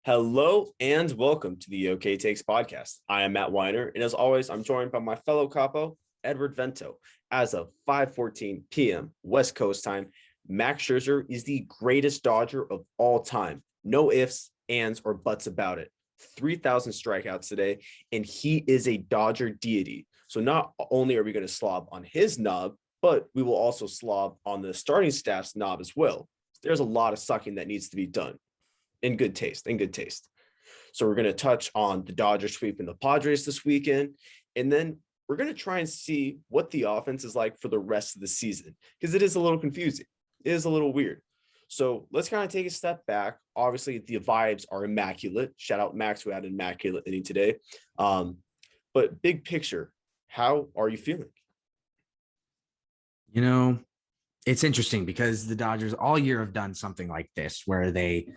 Hello and welcome to the OK Takes podcast. I am Matt Weiner, and as always, I'm joined by my fellow capo, Edward Vento. As of 5:14 p.m. West Coast time, Max Scherzer is the greatest Dodger of all time. No ifs, ands, or buts about it. 3,000 strikeouts today, and he is a Dodger deity. So not only are we going to slob on his knob, but we will also slob on the starting staff's knob as well. There's a lot of sucking that needs to be done. In good taste. So we're going to touch on the Dodgers sweeping the Padres this weekend, and then we're going to try and see what the offense is like for the rest of the season, because it is a little confusing. It is a little weird. So let's kind of take a step back. Obviously, the vibes are immaculate. Shout out Max, who had an immaculate inning today. But big picture, how are you feeling? It's interesting because the Dodgers all year have done something like this where they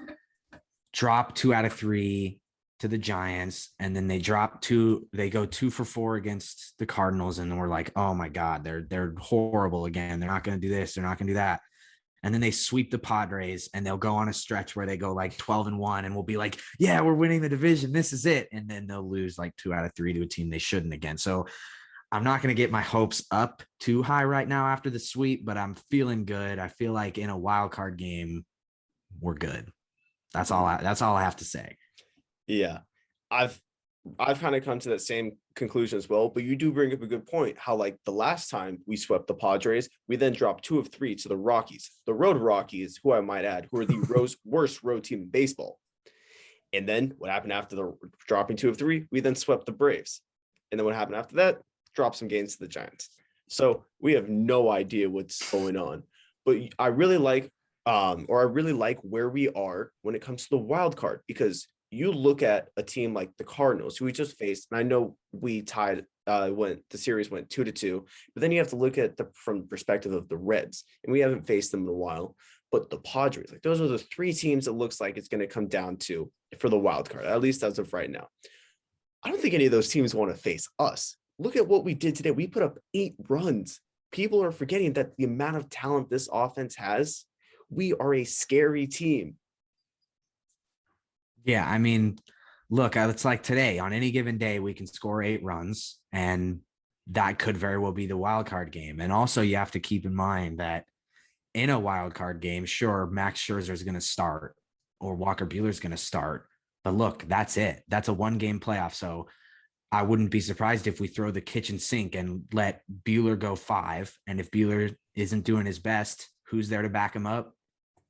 drop 2 out of 3 to the Giants, and then they go 2 for 4 against the Cardinals, and we're like, oh my God, they're horrible again. They're not going to do this, they're not going to do that. And then they sweep the Padres, and they'll go on a stretch where they go like 12-1, and we'll be like, yeah, we're winning the division, this is it. And then they'll lose like 2 out of 3 to a team they shouldn't again. So I'm not going to get my hopes up too high right now after the sweep, but I'm feeling good. I feel like in a wild card game, we're good. That's all I have to say. Yeah, I've kind of come to that same conclusion as well. But you do bring up a good point. How like the last time we swept the Padres, we then dropped 2 of 3 to the Rockies, the Road Rockies, who I might add, who are the worst road team in baseball. And then what happened after the dropping 2 of 3? We then swept the Braves. And then what happened after that? Dropped some games to the Giants. So we have no idea what's going on. But I really like where we are when it comes to the wild card, because you look at a team like the Cardinals, who we just faced, and I know we tied when the series went 2-2, but then you have to look at from the perspective of the Reds, and we haven't faced them in a while. But the Padres, like those are the 3 teams it looks like it's going to come down to for the wild card, at least as of right now. I don't think any of those teams want to face us. Look at what we did today. We put up 8 runs. People are forgetting that the amount of talent this offense has. We are a scary team. Yeah, I mean, look, it's like today. On any given day, we can score 8 runs, and that could very well be the wild card game. And also, you have to keep in mind that in a wild card game, sure, Max Scherzer is going to start or Walker Buehler is going to start. But look, that's it. That's a 1-game playoff. So I wouldn't be surprised if we throw the kitchen sink and let Buehler go 5. And if Buehler isn't doing his best, who's there to back him up?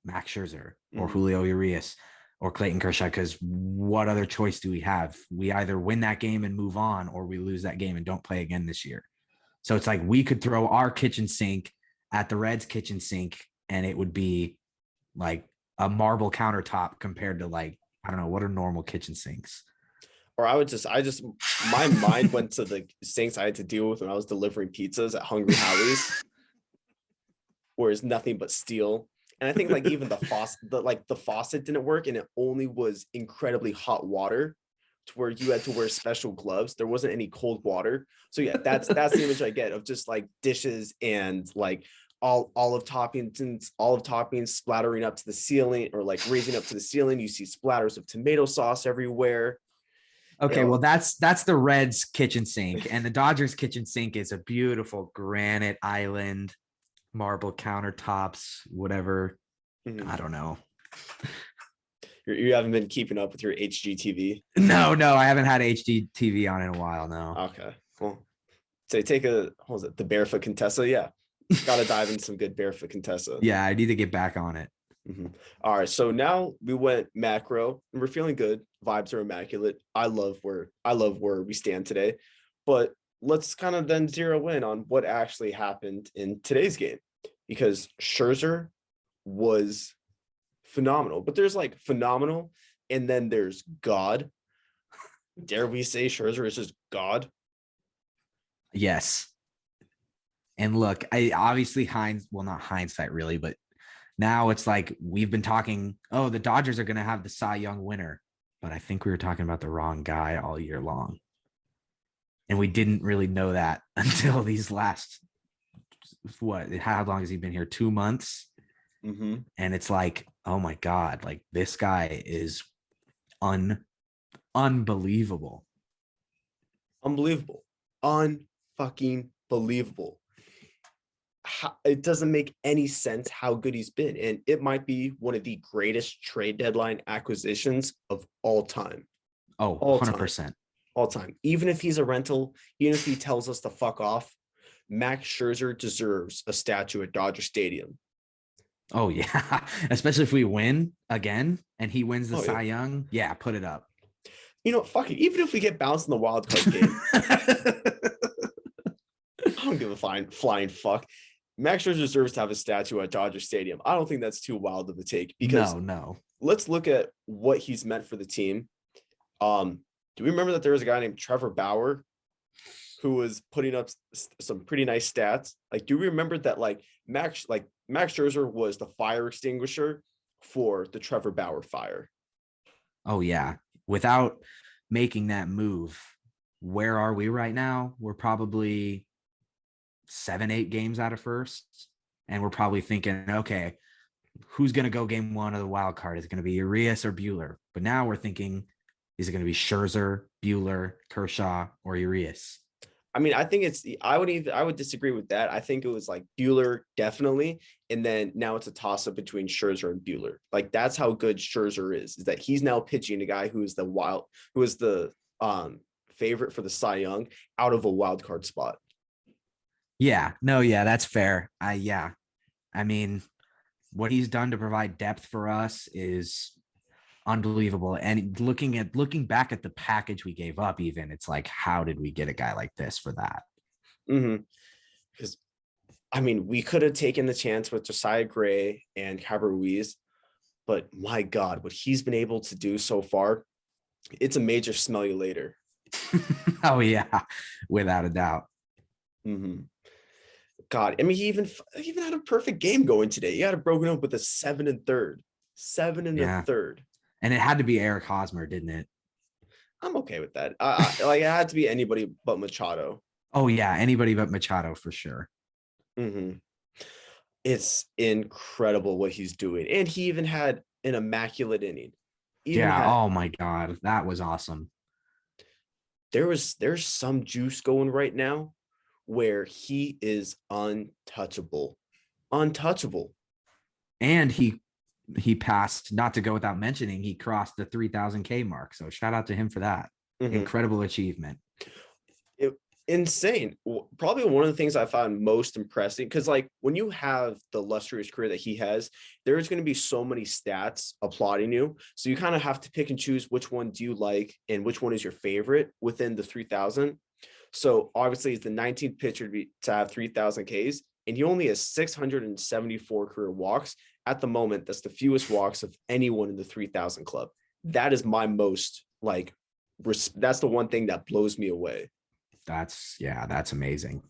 Max Scherzer or Julio Urias or Clayton Kershaw, because what other choice do we have? We either win that game and move on, or we lose that game and don't play again this year. So it's like we could throw our kitchen sink at the Reds' kitchen sink, and it would be like a marble countertop compared to, like, I don't know, what are normal kitchen sinks? Or my mind went to the sinks I had to deal with when I was delivering pizzas at Hungry Howie's, where it's nothing but steel. And I think like even the faucet didn't work, and it only was incredibly hot water to where you had to wear special gloves. There wasn't any cold water. So yeah, that's the image I get of just like dishes and like olive toppings splattering up to the ceiling, or like raising up to the ceiling. You see splatters of tomato sauce everywhere. Okay, well, that's the Reds' kitchen sink, and the Dodgers' kitchen sink is a beautiful granite island, marble countertops, whatever. I don't know. You haven't been keeping up with your HGTV? No, I haven't had HGTV on in a while. No. Okay, cool. So take what was it? The Barefoot Contessa? Yeah. Got to dive in some good Barefoot Contessa. Yeah, I need to get back on it. All right, so now we went macro, and we're feeling good. Vibes are immaculate. I love where we stand today, but let's kind of then zero in on what actually happened in today's game, because Scherzer was phenomenal. But there's like phenomenal, and then there's God. Dare we say Scherzer is just God? Yes. And look, I obviously not hindsight really, but now it's like we've been talking, oh, the Dodgers are going to have the Cy Young winner. But I think we were talking about the wrong guy all year long. And we didn't really know that until these last, how long has he been here? 2 months? And it's like, oh my God, like this guy is unbelievable. Unbelievable. Unfucking believable. It doesn't make any sense how good he's been. And it might be one of the greatest trade deadline acquisitions of all time. Oh, All 100%. time. All time. Even if he's a rental, even if he tells us to fuck off, Max Scherzer deserves a statue at Dodger Stadium. Oh, yeah. Especially if we win again and he wins the Oh, Cy yeah. Young. Yeah, put it up. Fuck it. Even if we get bounced in the wild card game, I don't give a flying fuck. Max Scherzer deserves to have a statue at Dodger Stadium. I don't think that's too wild of a take because No. let's look at what he's meant for the team. Do we remember that there was a guy named Trevor Bauer who was putting up some pretty nice stats? Like, do we remember that Max Scherzer was the fire extinguisher for the Trevor Bauer fire? Oh, yeah. Without making that move, where are we right now? We're probably 7-8 games out of first. And we're probably thinking, okay, who's going to go game one of the wild card? Is it going to be Urias or Buehler? But now we're thinking, is it going to be Scherzer, Buehler, Kershaw, or Urias? I mean, I think I would disagree with that. I think it was like Buehler, definitely. And then now it's a toss up between Scherzer and Buehler. Like, that's how good Scherzer is that he's now pitching a guy who is the favorite for the Cy Young out of a wild card spot. Yeah, no, yeah, that's fair. I mean, what he's done to provide depth for us is unbelievable. And looking back at the package we gave up, even it's like, how did we get a guy like this for that? Because I mean, we could have taken the chance with Josiah Gray and Cabra Ruiz, but my God, what he's been able to do so far, it's a major smell you later. Oh yeah, without a doubt. God, I mean, he even had a perfect game going today. He had it broken up with a 7 1/3, 7 1/3. And it had to be Eric Hosmer, didn't it? I'm okay with that. It had to be anybody but Machado. Oh yeah, anybody but Machado for sure. It's incredible what he's doing, and he even had an immaculate inning. Oh my God, that was awesome. There's some juice going right now where he is untouchable. And he passed, not to go without mentioning, he crossed the 3,000K mark. So shout out to him for that. Incredible achievement. Insane. Probably one of the things I found most impressive, because when you have the illustrious career that he has, there's going to be so many stats applauding you. So you kind of have to pick and choose which one do you like and which one is your favorite within the 3,000. So obviously he's the 19th pitcher to have 3,000 Ks, and he only has 674 career walks. At the moment, that's the fewest walks of anyone in the 3,000 club. That is my most that's the one thing that blows me away. That's amazing.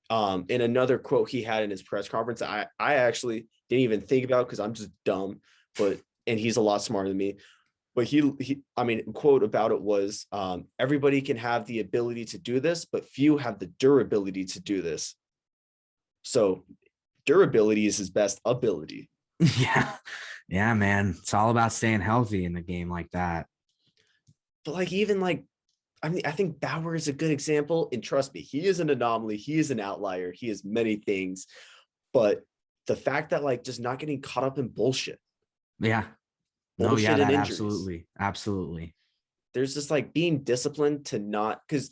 And another quote he had in his press conference, I actually didn't even think about because I'm just dumb, and he's a lot smarter than me. But quote about it was, everybody can have the ability to do this, but few have the durability to do this. So durability is his best ability. Yeah, man. It's all about staying healthy in a game like that. But I think Bauer is a good example. And trust me, he is an anomaly. He is an outlier. He is many things. But the fact that just not getting caught up in bullshit. Yeah. Bullshit and injuries. Absolutely. There's just being disciplined to not, because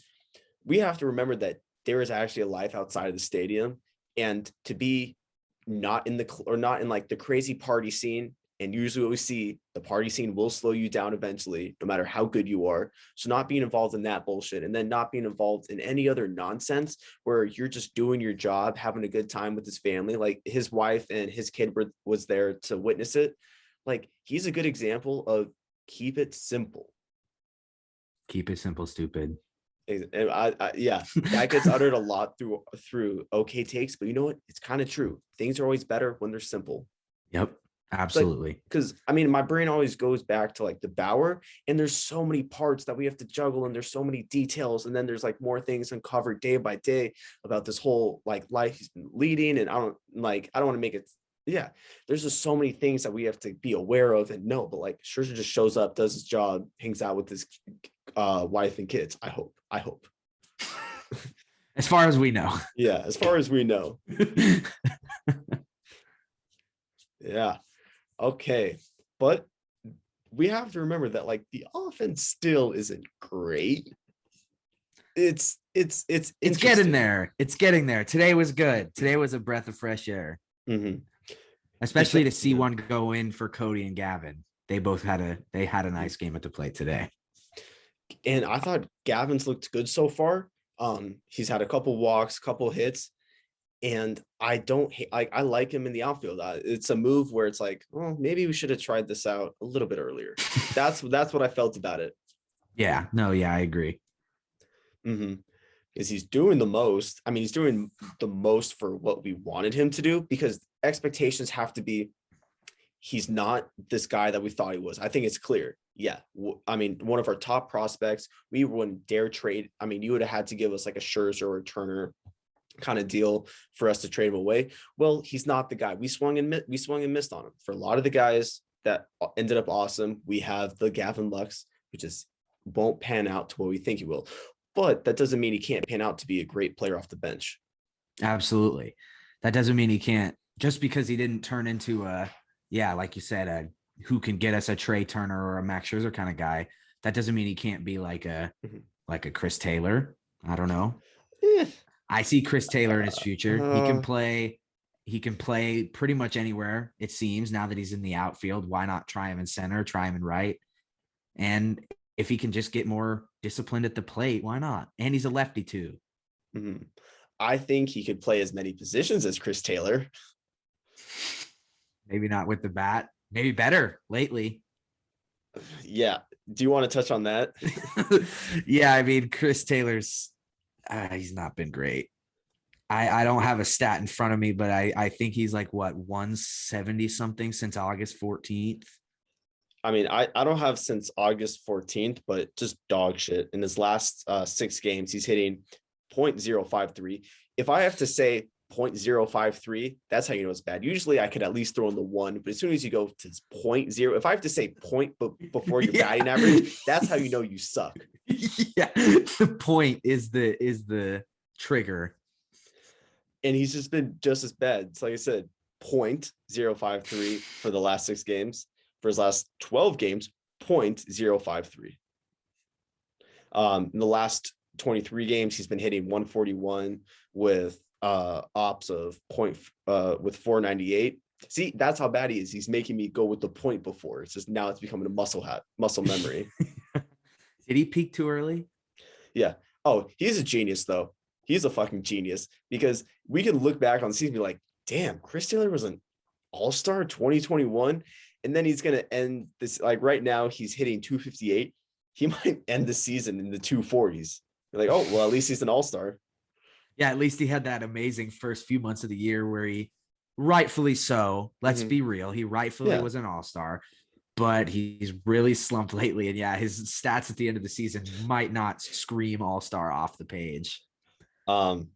we have to remember that there is actually a life outside of the stadium, and to be not in the crazy party scene. And usually what we see, the party scene will slow you down eventually, no matter how good you are. So not being involved in that bullshit, and then not being involved in any other nonsense where you're just doing your job, having a good time with his family. Like his wife and his kid was there to witness it. He's a good example of keep it simple. Keep it simple, stupid. And that gets uttered a lot through okay takes, but you know what? It's kind of true. Things are always better when they're simple. Yep. Absolutely. Because my brain always goes back to the Bauer, and there's so many parts that we have to juggle, and there's so many details, and then there's more things uncovered day by day about this whole life he's been leading. And I don't want to make it Yeah, there's just so many things that we have to be aware of and know. But like Scherzer just shows up, does his job, hangs out with his wife and kids. I hope. I hope. As far as we know. Yeah, as far as we know. Yeah. Okay. But we have to remember that like the offense still isn't great. It's It's getting interesting. there. It's getting there. Today was good. Today was a breath of fresh air. Mhm. Especially to see Yeah. one go in for Cody and Gavin. They both had a nice game at the plate today. And I thought Gavin's looked good so far. He's had a couple walks, couple hits, and I don't hate, I like him in the outfield. It's a move where it's like, well, maybe we should have tried this out a little bit earlier. That's what I felt about it. Yeah, no, yeah, I agree. Because he's doing the most. I mean, he's doing the most for what we wanted him to do, because expectations have to be, he's not this guy that we thought he was. I think it's clear. Yeah. I mean, one of our top prospects, we wouldn't dare trade. I mean, you would have had to give us like a Scherzer or a Turner kind of deal for us to trade him away. Well, he's not the guy. We swung and missed on him. For a lot of the guys that ended up awesome, we have the Gavin Lux, which just won't pan out to what we think he will. But that doesn't mean he can't pan out to be a great player off the bench. Absolutely. That doesn't mean he can't, just because he didn't turn into like you said, who can get us a Trey Turner or a Max Scherzer kind of guy. That doesn't mean he can't be like a Chris Taylor. I don't know. I see Chris Taylor in his future. He can play pretty much anywhere, it seems, now that he's in the outfield. Why not try him in center, try him in right? And if he can just get more disciplined at the plate, why not? And he's a lefty too. Mm-hmm. I think he could play as many positions as Chris Taylor. Maybe not with the bat. Maybe better lately. Yeah. Do you want to touch on that? Yeah, I mean, Chris Taylor's he's not been great. I don't have a stat in front of me, but I think he's like, what, 170 something since August 14th. I mean, I don't have since August 14th, but just dog shit. In his last 6 games, he's hitting 0.053. If I have to say 0.053, that's how you know it's bad. Usually I could at least throw in the 1, but as soon as you go to 0.0, if I have to say point before your batting average, that's how you know you suck. Yeah, the point is the trigger. And he's just been just as bad. It's like I said, 0.053 for the last 6 games. For his last 12 games, 0.053. In the last 23 games, he's been hitting 141 with ops of with 498. See, that's how bad he is. He's making me go with the point before. It's just now it's becoming a muscle memory. Did he peak too early? Yeah. Oh, he's a genius though. He's a fucking genius, because we can look back on the season and be like, damn, Chris Taylor was an all-star 2021. And then he's going to end this, like right now he's hitting 258. He might end the season in the 240s. You're like, oh, well, at least he's an all-star. Yeah, at least he had that amazing first few months of the year where he, rightfully so, let's be real, he rightfully was an all-star, but he's really slumped lately. And yeah, his stats at the end of the season might not scream all-star off the page. No.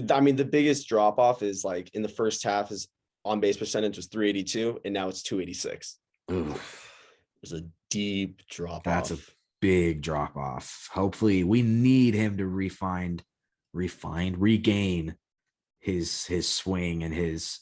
I mean, the biggest drop off is like in the first half, his on base percentage was 382, and now it's 286. Oof. There's a deep drop That's off. A big drop off. Hopefully, we need him to regain his swing and his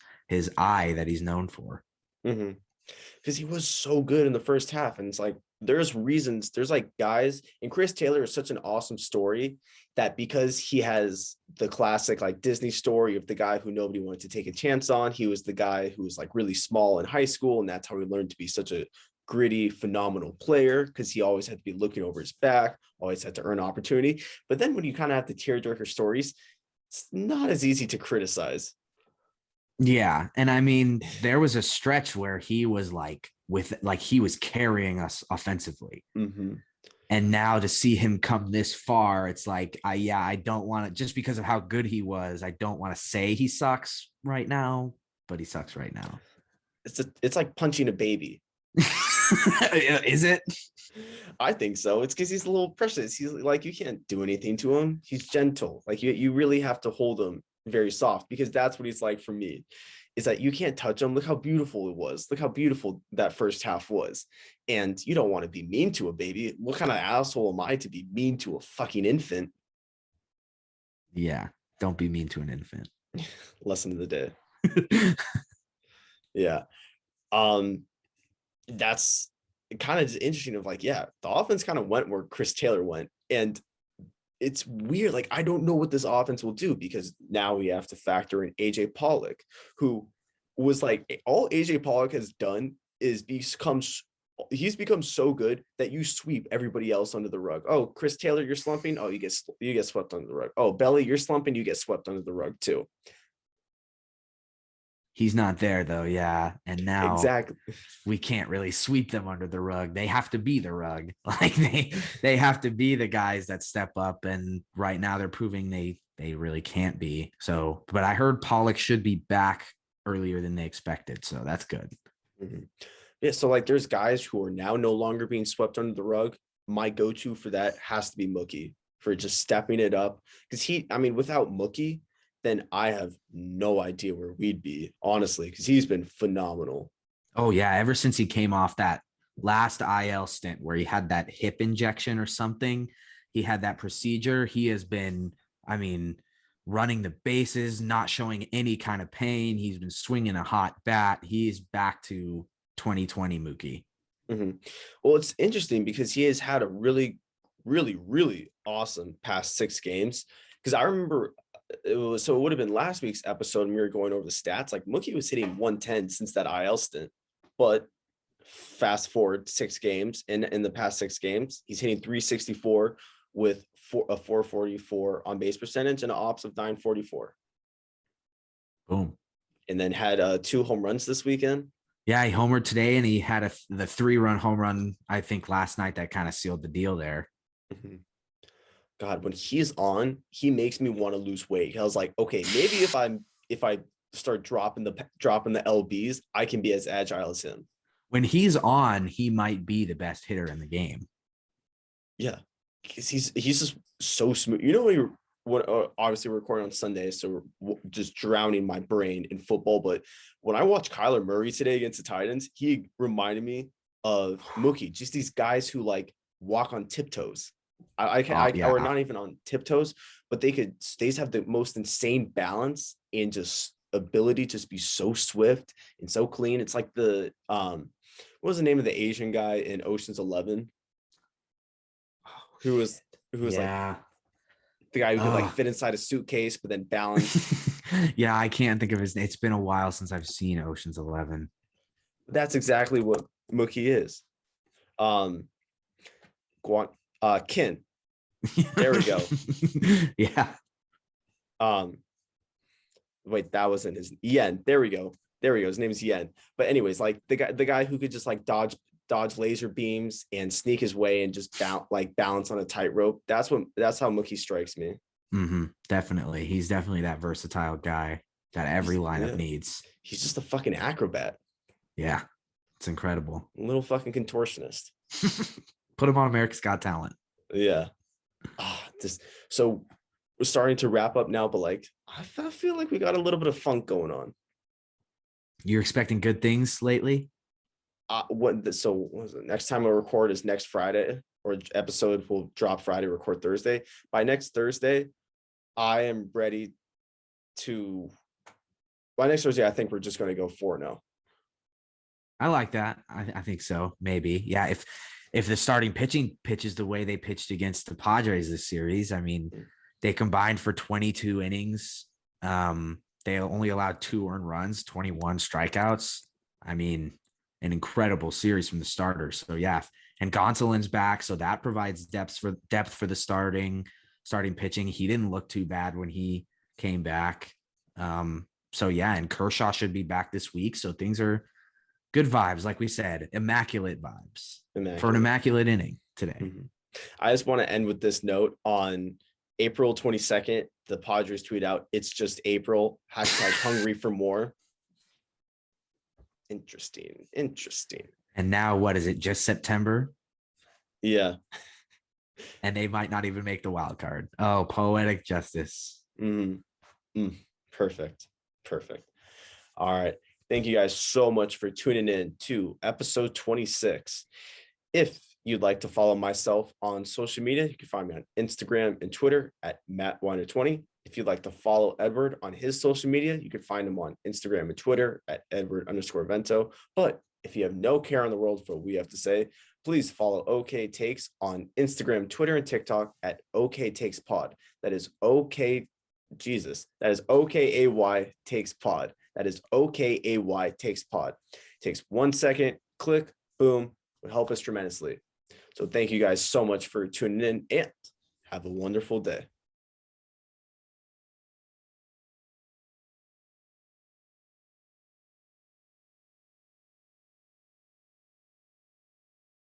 eye that he's known for. Because he was so good in the first half, and it's like there's reasons. There's like guys, and Chris Taylor is such an awesome story that because he has the classic like Disney story of the guy who nobody wanted to take a chance on. He was the guy who was like really small in high school, and that's how he learned to be such a gritty, phenomenal player, because he always had to be looking over his back, always had to earn opportunity. But then when you kind of have the tearjerker stories, it's not as easy to criticize. Yeah. And I mean, there was a stretch where he was he was carrying us offensively. And now to see him come this far, it's like, I don't want to, just because of how good he was, I don't want to say he sucks right now, but he sucks right now. It's like punching a baby. Is it? I think so. It's because he's a little precious. He's like, you can't do anything to him. He's gentle. Like you really have to hold him very soft, because that's what he's like for me, is that you can't touch him. Look how beautiful it was. Look how beautiful that first half was. And you don't want to be mean to a baby. What kind of asshole am I to be mean to a fucking infant? Yeah. Don't be mean to an infant. Lesson of the day. Yeah. That's kind of interesting of like, yeah, the offense kind of went where Chris Taylor went. And it's weird. Like, I don't know what this offense will do, because now we have to factor in AJ Pollock, who was like, all AJ Pollock has done is he's become so good that you sweep everybody else under the rug. Oh, Chris Taylor, you're slumping. Oh, you get swept under the rug. Oh, Belly, you're slumping. You get swept under the rug too. He's not there though. Yeah. And now Exactly. we can't really sweep them under the rug. They have to be the rug. Like they have to be the guys that step up. And right now they're proving they really can't be. So, but I heard Pollock should be back earlier than they expected. So that's good. Mm-hmm. Yeah. So like there's guys who are now no longer being swept under the rug. My go-to for that has to be Mookie, for just stepping it up. Because without Mookie, then I have no idea where we'd be, honestly, because he's been phenomenal. Oh, yeah. Ever since he came off that last IL stint where he had that hip injection or something, he had that procedure. He has been, running the bases, not showing any kind of pain. He's been swinging a hot bat. He's back to 2020 Mookie. Mm-hmm. Well, it's interesting because he has had a really, really, really awesome past 6 games. Because I remember it would have been last week's episode, and we were going over the stats. Like Mookie was hitting 110 since that IL stint, but fast forward 6 games, in the past 6 games, he's hitting 364 with a 444 on base percentage and an ops of 944. Boom. And then had 2 home runs this weekend. Yeah, he homered today, and he had the 3-run home run, I think, last night that kind of sealed the deal there. Mm-hmm. God, when he's on, he makes me want to lose weight. I was like, okay, maybe if I start dropping the LBs, I can be as agile as him. When he's on, he might be the best hitter in the game. Yeah, because he's just so smooth. Obviously we're recording on Sunday, so we're just drowning my brain in football. But when I watched Kyler Murray today against the Titans, he reminded me of Mookie. Just these guys who like walk on tiptoes. Or not even on tiptoes, but they just have the most insane balance and just ability to just be so swift and so clean. It's like what was the name of the Asian guy in Ocean's 11? Who was like the guy who could like fit inside a suitcase but then balance. Yeah, I can't think of his name. It's been a while since I've seen Ocean's 11. That's exactly what Mookie is. Kin. There we go. Yeah. Wait, that wasn't his Yen. There we go. His name is Yen. But anyways, like the guy who could just like dodge laser beams and sneak his way and just balance on a tightrope. That's how Mookie strikes me. Mm-hmm. Definitely. He's definitely that versatile guy that every lineup needs. He's just a fucking acrobat. Yeah. It's incredible. A little fucking contortionist. Put him on America's Got Talent. Yeah. So we're starting to wrap up now, but like I feel like we got a little bit of funk going on. You're expecting good things lately? What was it? Next time I record is next Friday, or episode will drop Friday, record Thursday. By next Thursday, I am ready to. By next Thursday, I think we're just going to go 4-0. I like that. I think so. Maybe. Yeah. If the starting pitching pitches the way they pitched against the Padres this series, they combined for 22 innings. They only allowed 2 earned runs, 21 strikeouts. An incredible series from the starters. So yeah, and Gonsolin's back, so that provides depth for the starting pitching. He didn't look too bad when he came back. So yeah, and Kershaw should be back this week. So things are good vibes, like we said, immaculate vibes for an immaculate inning today. Mm-hmm. I just want to end with this note. On April 22nd, the Padres tweet out, "It's just April, # hungry for more." Interesting. And now what is it? Just September? Yeah. And they might not even make the wild card. Oh, poetic justice. Mm-hmm. Perfect. Perfect. All right. Thank you guys so much for tuning in to episode 26. If you'd like to follow myself on social media, you can find me on Instagram and Twitter at MattWiner20. If you'd like to follow Edward on his social media, you can find him on Instagram and Twitter at Edward_Vento. But if you have no care in the world for what we have to say, please follow OK Takes on Instagram, Twitter, and TikTok at OK Takes Pod. That is OK Jesus. That is OKAY Takes Pod. That is OKAY Takes Pod. Takes 1 second, click, boom, would help us tremendously. So thank you guys so much for tuning in and have a wonderful day.